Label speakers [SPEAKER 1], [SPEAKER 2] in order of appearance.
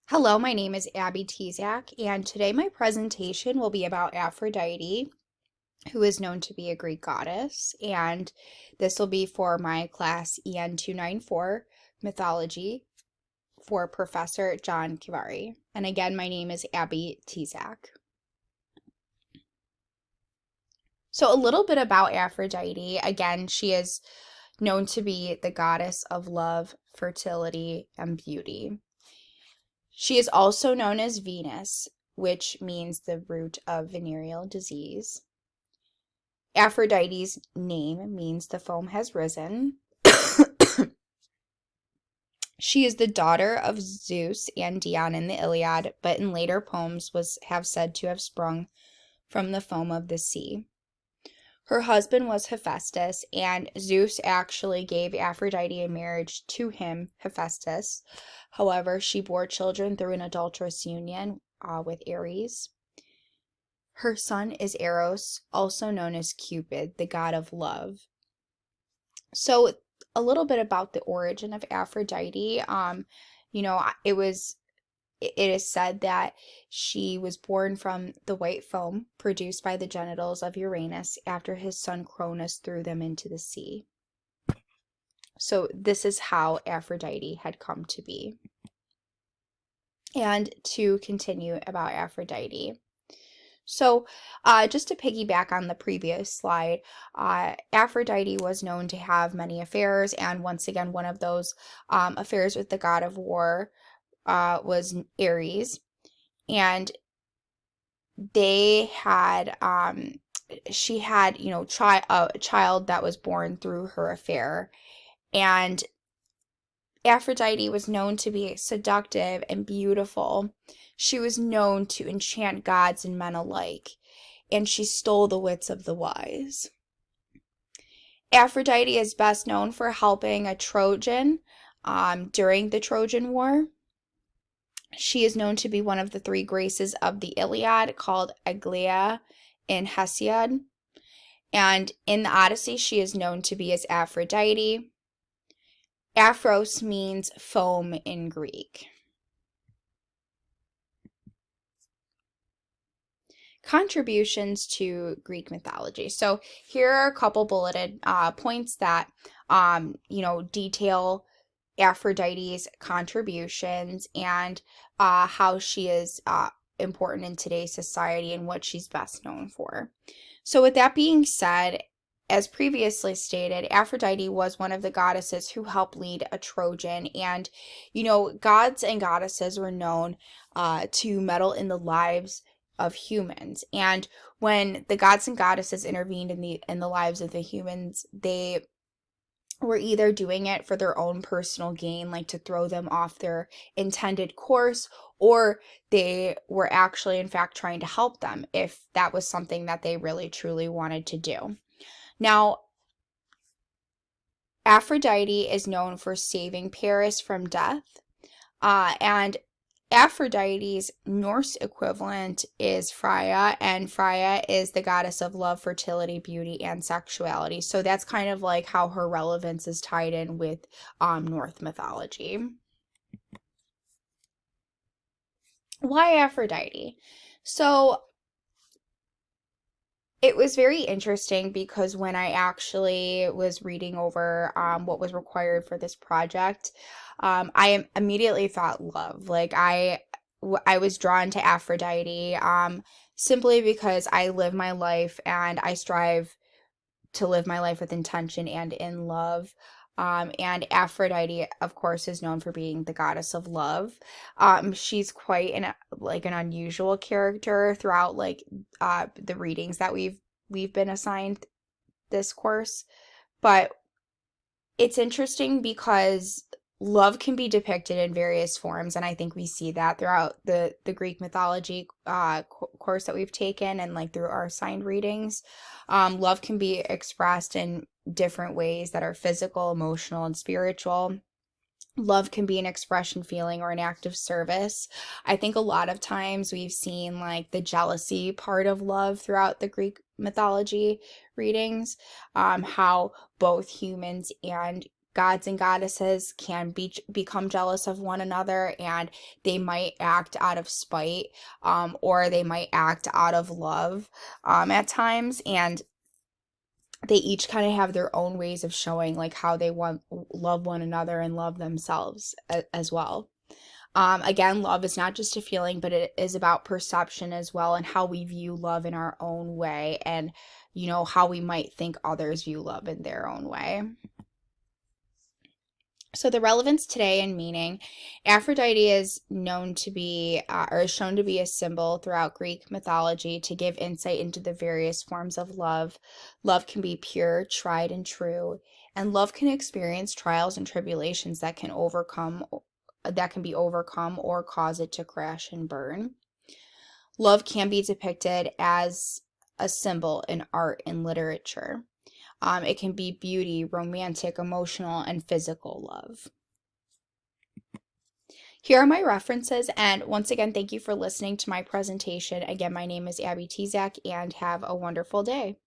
[SPEAKER 1] Hello, my name is Abby Tezak, and today my presentation will be about Aphrodite, who is known to be a Greek goddess, and this will be for my class EN 294 Mythology for Professor John Kivari. And again, my name is Abby Tezak. So a little bit about Aphrodite. Again, she is known to be the goddess of love, fertility, and beauty. She is also known as Venus, which means the root of venereal disease. Aphrodite's name means the foam has risen. She is the daughter of Zeus and Diana in the Iliad, but in later poems have said to have sprung from the foam of the sea. Her husband was Hephaestus, and Zeus actually gave Aphrodite in marriage to him, Hephaestus. However, she bore children through an adulterous union with Ares. Her son is Eros, also known as Cupid, the god of love. So, a little bit about the origin of Aphrodite. It is said that she was born from the white foam produced by the genitals of Uranus after his son Cronus threw them into the sea. So this is how Aphrodite had come to be. And to continue about Aphrodite. So just to piggyback on the previous slide, Aphrodite was known to have many affairs, and once again, one of those affairs with the god of war was Ares, and she had a child that was born through her affair, and Aphrodite was known to be seductive and beautiful. She was known to enchant gods and men alike, and she stole the wits of the wise. Aphrodite is best known for helping a Trojan during the Trojan War. She is known to be one of the three graces of the Iliad, called Aglaia in Hesiod. And in the Odyssey, she is known to be as Aphrodite. Aphros means foam in Greek. Contributions to Greek mythology. So here are a couple bulleted points that detail Aphrodite's contributions and how she is important in today's society and what she's best known for. So with that being said, as previously stated, Aphrodite was one of the goddesses who helped lead a Trojan, and gods and goddesses were known to meddle in the lives of humans. And when the gods and goddesses intervened in the lives of the humans, they were either doing it for their own personal gain, like to throw them off their intended course, or they were actually in fact trying to help them if that was something that they really truly wanted to do. Now, Aphrodite is known for saving Paris from death, and Aphrodite's Norse equivalent is Freya, and Freya is the goddess of love, fertility, beauty, and sexuality. So that's kind of like how her relevance is tied in with Norse mythology. Why Aphrodite? So it was very interesting because when I actually was reading over what was required for this project, I immediately thought love. Like I was drawn to Aphrodite simply because I live my life and I strive to live my life with intention and in love. And Aphrodite, of course, is known for being the goddess of love. She's quite an unusual character throughout the readings that we've been assigned this course. But it's interesting because love can be depicted in various forms, and I think we see that throughout the Greek mythology course that we've taken, and like through our assigned readings. Love can be expressed in different ways that are physical, emotional, and spiritual. Love can be an expression, feeling, or an act of service. I think a lot of times we've seen like the jealousy part of love throughout the Greek mythology readings, how both humans and gods and goddesses can become jealous of one another, and they might act out of spite, or they might act out of love, at times. And they each kind of have their own ways of showing like how they love one another and love themselves as well. Again, love is not just a feeling, but it is about perception as well, and how we view love in our own way, and how we might think others view love in their own way. So the relevance today and meaning: Aphrodite is known to be, or is shown to be, a symbol throughout Greek mythology to give insight into the various forms of love. Love can be pure, tried, and true, and love can experience trials and tribulations that can be overcome or cause it to crash and burn. Love can be depicted as a symbol in art and literature. It can be beauty, romantic, emotional, and physical love. Here are my references, and once again, thank you for listening to my presentation. Again, my name is Abby Tezak, and have a wonderful day.